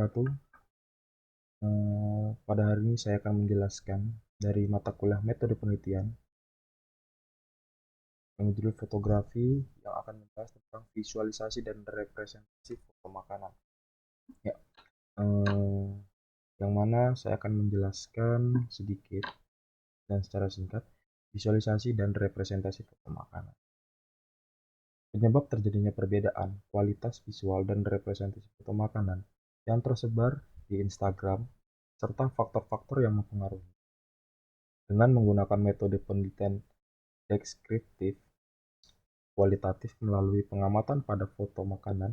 wabarakatuh. Pada hari ini saya akan menjelaskan dari mata kuliah metode penelitian yang berjudul fotografi, yang akan membahas tentang visualisasi dan representasi foto makanan. Ya, eh, yang mana saya akan menjelaskan sedikit dan secara singkat visualisasi dan representasi foto makanan. Penyebab terjadinya perbedaan kualitas visual dan representasi foto makanan yang tersebar di Instagram serta faktor-faktor yang mempengaruhi. Dengan menggunakan metode penelitian deskriptif kualitatif melalui pengamatan pada foto makanan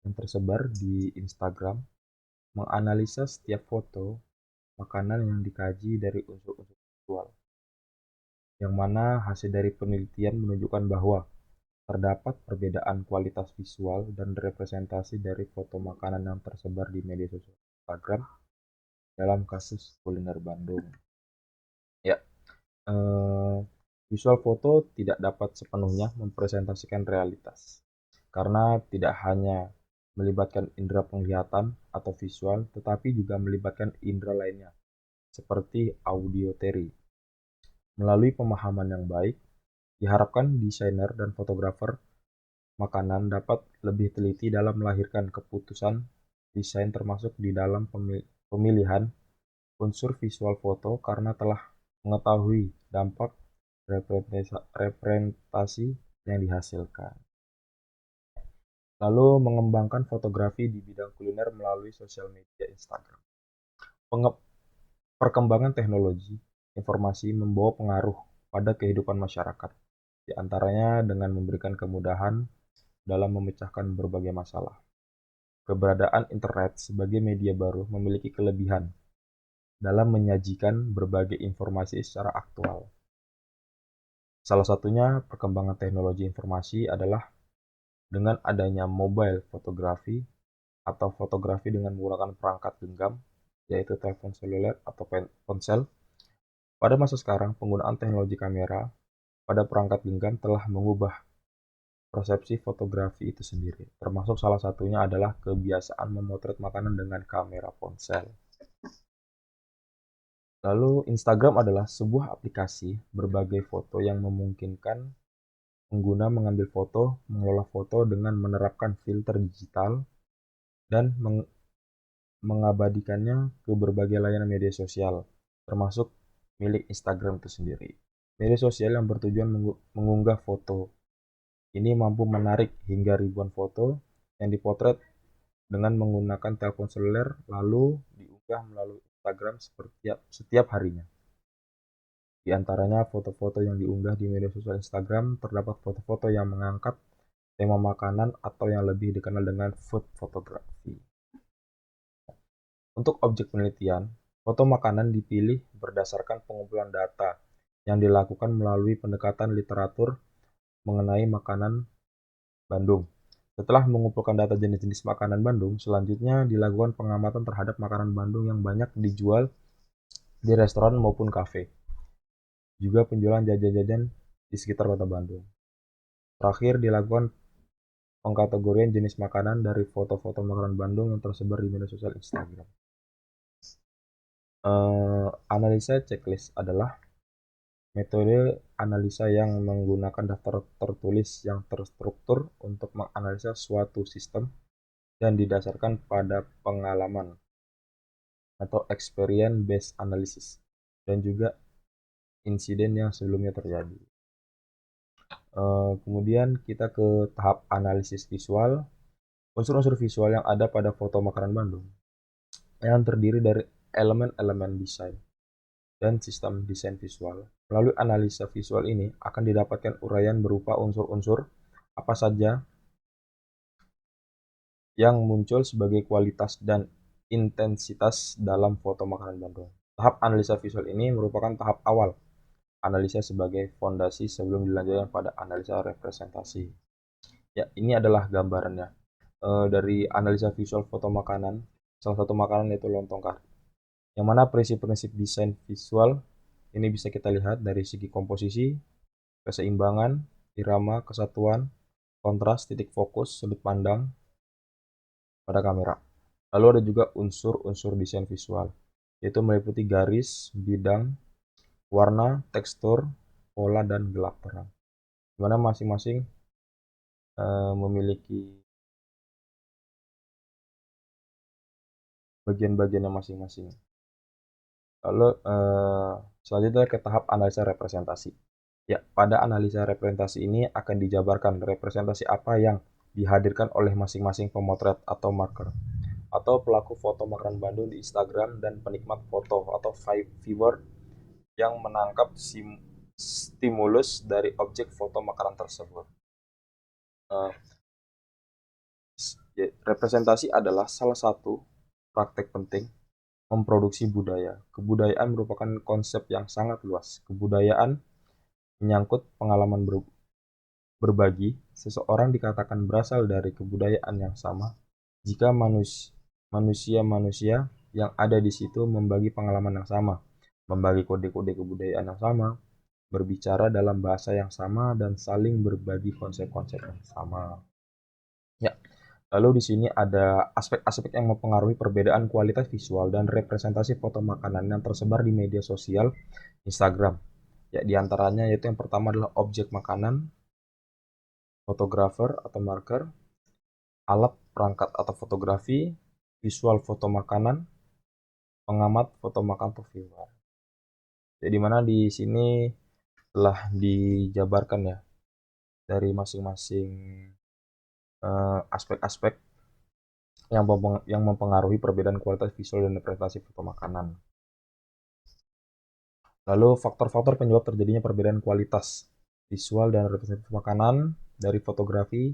yang tersebar di Instagram, menganalisa setiap foto makanan yang dikaji dari unsur-unsur visual, yang mana hasil dari penelitian menunjukkan bahwa terdapat perbedaan kualitas visual dan representasi dari foto makanan yang tersebar di media sosial Instagram dalam kasus kuliner Bandung. Ya, visual foto tidak dapat sepenuhnya mempresentasikan realitas, karena tidak hanya melibatkan indera penglihatan atau visual, tetapi juga melibatkan indera lainnya, seperti audioteri. Melalui pemahaman yang baik, diharapkan desainer dan fotografer makanan dapat lebih teliti dalam melahirkan keputusan desain termasuk di dalam pemilihan unsur visual foto karena telah mengetahui dampak representasi yang dihasilkan. Lalu mengembangkan fotografi di bidang kuliner melalui sosial media Instagram. Perkembangan teknologi informasi membawa pengaruh pada kehidupan masyarakat, di antaranya dengan memberikan kemudahan dalam memecahkan berbagai masalah. Keberadaan internet sebagai media baru memiliki kelebihan dalam menyajikan berbagai informasi secara aktual. Salah satunya perkembangan teknologi informasi adalah dengan adanya mobile fotografi atau fotografi dengan menggunakan perangkat genggam, yaitu telepon seluler atau ponsel. Pada masa sekarang, penggunaan teknologi kamera pada perangkat genggam telah mengubah persepsi fotografi itu sendiri, termasuk salah satunya adalah kebiasaan memotret makanan dengan kamera ponsel. Lalu Instagram adalah sebuah aplikasi berbagai foto yang memungkinkan pengguna mengambil foto, mengelola foto dengan menerapkan filter digital, dan mengabadikannya ke berbagai layanan media sosial, termasuk milik Instagram itu sendiri. Media sosial yang bertujuan mengunggah foto ini mampu menarik hingga ribuan foto yang dipotret dengan menggunakan telepon seluler lalu diunggah melalui Instagram setiap harinya. Di antaranya foto-foto yang diunggah di media sosial Instagram terdapat foto-foto yang mengangkat tema makanan atau yang lebih dikenal dengan food photography. Untuk objek penelitian, foto makanan dipilih berdasarkan pengumpulan data yang dilakukan melalui pendekatan literatur mengenai makanan Bandung. Setelah mengumpulkan data jenis-jenis makanan Bandung, selanjutnya dilakukan pengamatan terhadap makanan Bandung yang banyak dijual di restoran maupun kafe. Juga penjualan jajan-jajan di sekitar kota Bandung. Terakhir dilakukan pengkategorian jenis makanan dari foto-foto makanan Bandung yang tersebar di media sosial Instagram. Analisa checklist adalah metode analisa yang menggunakan daftar tertulis yang terstruktur untuk menganalisa suatu sistem dan didasarkan pada pengalaman atau experience based analysis dan juga insiden yang sebelumnya terjadi. Kemudian kita ke tahap analisis visual. Unsur-unsur visual yang ada pada foto makanan Bandung yang terdiri dari elemen-elemen desain dan sistem desain visual. Melalui analisa visual ini akan didapatkan uraian berupa unsur-unsur apa saja yang muncul sebagai kualitas dan intensitas dalam foto makanan Bandung. Tahap analisa visual ini merupakan tahap awal analisa sebagai fondasi sebelum dilanjutkan pada analisa representasi. Ya, ini adalah gambarannya. Dari analisa visual foto makanan, salah satu makanan yaitu lontong kari. Yang mana prinsip-prinsip desain visual ini bisa kita lihat dari segi komposisi, keseimbangan, irama, kesatuan, kontras, titik fokus, sudut pandang pada kamera. Lalu ada juga unsur-unsur desain visual, yaitu meliputi garis, bidang, warna, tekstur, pola, dan gelap terang. Di mana masing-masing memiliki bagian-bagiannya masing-masing. Lalu selanjutnya ke tahap analisa representasi. Ya, pada analisa representasi ini akan dijabarkan representasi apa yang dihadirkan oleh masing-masing pemotret atau marker atau pelaku foto makanan Bandung di Instagram dan penikmat foto atau viewer yang menangkap stimulus dari objek foto makanan tersebut. Uh, Representasi adalah salah satu praktek penting memproduksi budaya. Kebudayaan merupakan konsep yang sangat luas. Kebudayaan menyangkut pengalaman berbagi. Seseorang dikatakan berasal dari kebudayaan yang sama jika manusia-manusia yang ada di situ membagi pengalaman yang sama, membagi kode-kode kebudayaan yang sama, berbicara dalam bahasa yang sama, dan saling berbagi konsep-konsep yang sama. Ya, lalu di sini ada aspek-aspek yang mempengaruhi perbedaan kualitas visual dan representasi foto makanan yang tersebar di media sosial Instagram. Ya, di antaranya yaitu yang pertama adalah objek makanan, fotografer atau marker, alat perangkat atau fotografi, visual foto makanan, pengamat foto makanan atau viewer. Jadi mana di sini telah dijabarkan ya dari masing-masing aspek-aspek yang mempengaruhi perbedaan kualitas visual dan representasi foto makanan. Lalu faktor-faktor penyebab terjadinya perbedaan kualitas visual dan representasi makanan dari fotografi,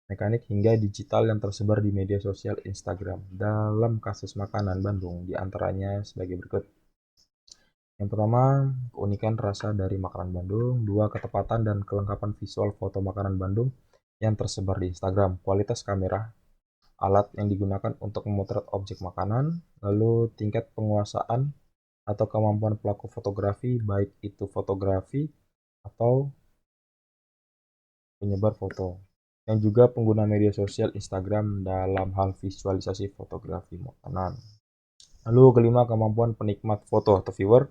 mekanik hingga digital yang tersebar di media sosial Instagram. Dalam kasus makanan Bandung, diantaranya sebagai berikut. Yang pertama, keunikan rasa dari makanan Bandung. Dua, ketepatan dan kelengkapan visual foto makanan Bandung yang tersebar di Instagram. Kualitas kamera, alat yang digunakan untuk memotret objek makanan. Lalu tingkat penguasaan atau kemampuan pelaku fotografi, baik itu fotografi atau penyebar foto. Yang juga pengguna media sosial Instagram dalam hal visualisasi fotografi makanan. Lalu kelima, kemampuan penikmat foto atau viewer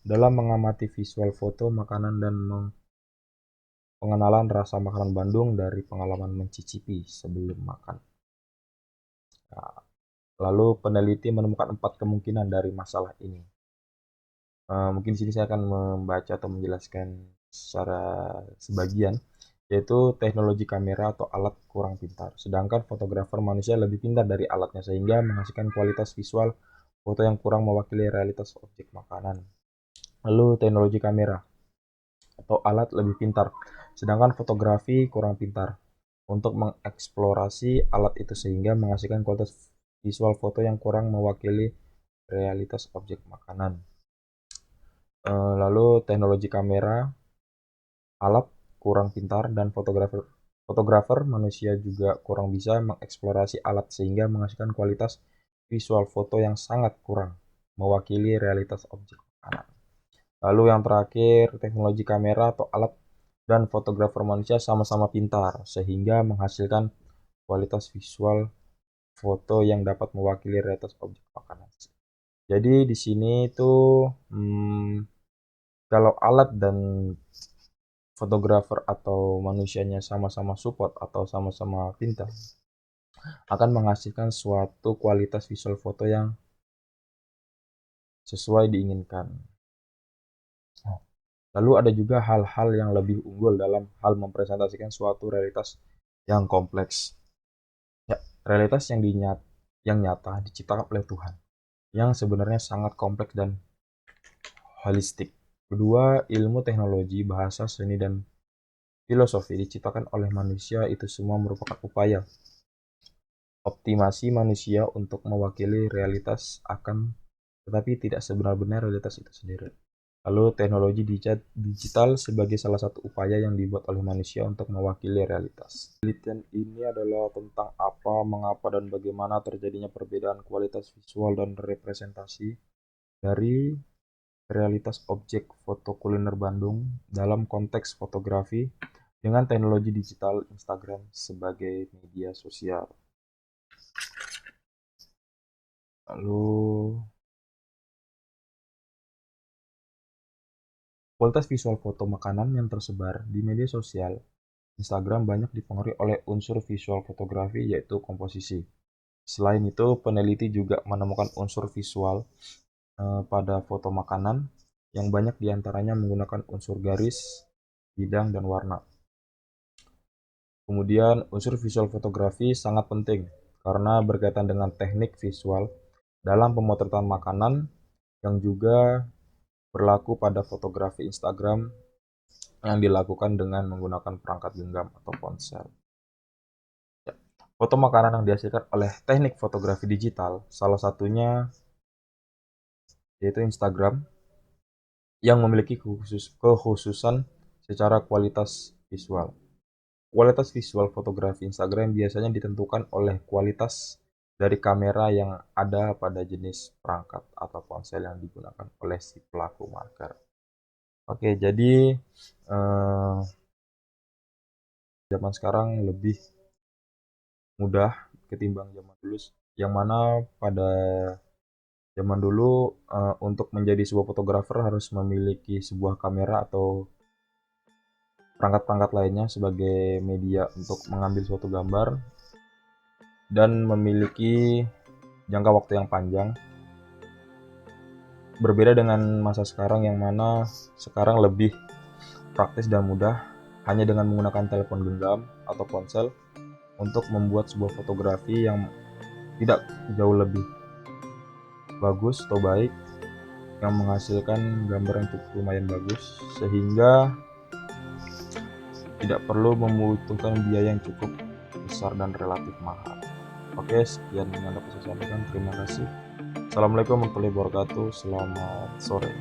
dalam mengamati visual foto makanan dan pengenalan rasa makanan Bandung dari pengalaman mencicipi sebelum makan. Nah, lalu peneliti menemukan 4 kemungkinan dari masalah ini. Mungkin di sini saya akan membaca atau menjelaskan secara sebagian, yaitu teknologi kamera atau alat kurang pintar. Sedangkan fotografer manusia lebih pintar dari alatnya sehingga menghasilkan kualitas visual foto yang kurang mewakili realitas objek makanan. Lalu teknologi kamera atau alat lebih pintar, sedangkan fotografi kurang pintar untuk mengeksplorasi alat itu sehingga menghasilkan kualitas visual foto yang kurang mewakili realitas objek makanan. Lalu teknologi kamera alat kurang pintar dan fotografer manusia juga kurang bisa mengeksplorasi alat sehingga menghasilkan kualitas visual foto yang sangat kurang mewakili realitas objek makanan. Lalu yang terakhir, teknologi kamera atau alat dan fotografer manusia sama-sama pintar sehingga menghasilkan kualitas visual foto yang dapat mewakili realitas objek makanan. Jadi di sini tuh kalau alat dan fotografer atau manusianya sama-sama support atau sama-sama pintar akan menghasilkan suatu kualitas visual foto yang sesuai diinginkan. Lalu ada juga hal-hal yang lebih unggul dalam hal mempresentasikan suatu realitas yang kompleks. Ya, realitas yang nyata diciptakan oleh Tuhan, yang sebenarnya sangat kompleks dan holistik. Kedua, ilmu teknologi, bahasa, seni, dan filosofi diciptakan oleh manusia itu semua merupakan upaya optimasi manusia untuk mewakili realitas tetapi tidak sebenar-benar realitas itu sendiri. Lalu teknologi digital sebagai salah satu upaya yang dibuat oleh manusia untuk mewakili realitas. Penelitian ini adalah tentang apa, mengapa, dan bagaimana terjadinya perbedaan kualitas visual dan representasi dari realitas objek foto kuliner Bandung dalam konteks fotografi dengan teknologi digital Instagram sebagai media sosial. Lalu kualitas visual foto makanan yang tersebar di media sosial Instagram banyak dipengaruhi oleh unsur visual fotografi yaitu komposisi. Selain itu, peneliti juga menemukan unsur visual pada foto makanan yang banyak diantaranya menggunakan unsur garis, bidang, dan warna. Kemudian, unsur visual fotografi sangat penting karena berkaitan dengan teknik visual dalam pemotretan makanan yang juga berlaku pada fotografi Instagram yang dilakukan dengan menggunakan perangkat genggam atau ponsel. Ya. Foto makanan yang dihasilkan oleh teknik fotografi digital, salah satunya yaitu Instagram, yang memiliki kekhususan secara kualitas visual. Kualitas visual fotografi Instagram biasanya ditentukan oleh kualitas dari kamera yang ada pada jenis perangkat atau ponsel yang digunakan oleh si pelaku marker. Oke, jadi zaman sekarang lebih mudah ketimbang zaman dulu, yang mana pada zaman dulu untuk menjadi sebuah fotografer harus memiliki sebuah kamera atau perangkat-perangkat lainnya sebagai media untuk mengambil suatu gambar dan memiliki jangka waktu yang panjang. Berbeda dengan masa sekarang yang mana sekarang lebih praktis dan mudah hanya dengan menggunakan telepon genggam atau ponsel untuk membuat sebuah fotografi yang tidak jauh lebih bagus atau baik, yang menghasilkan gambar yang cukup lumayan bagus sehingga tidak perlu membutuhkan biaya yang cukup besar dan relatif mahal. Oke, sekian yang dapat saya sampaikan. Terima kasih. Assalamualaikum warahmatullahi wabarakatuh. Selamat sore.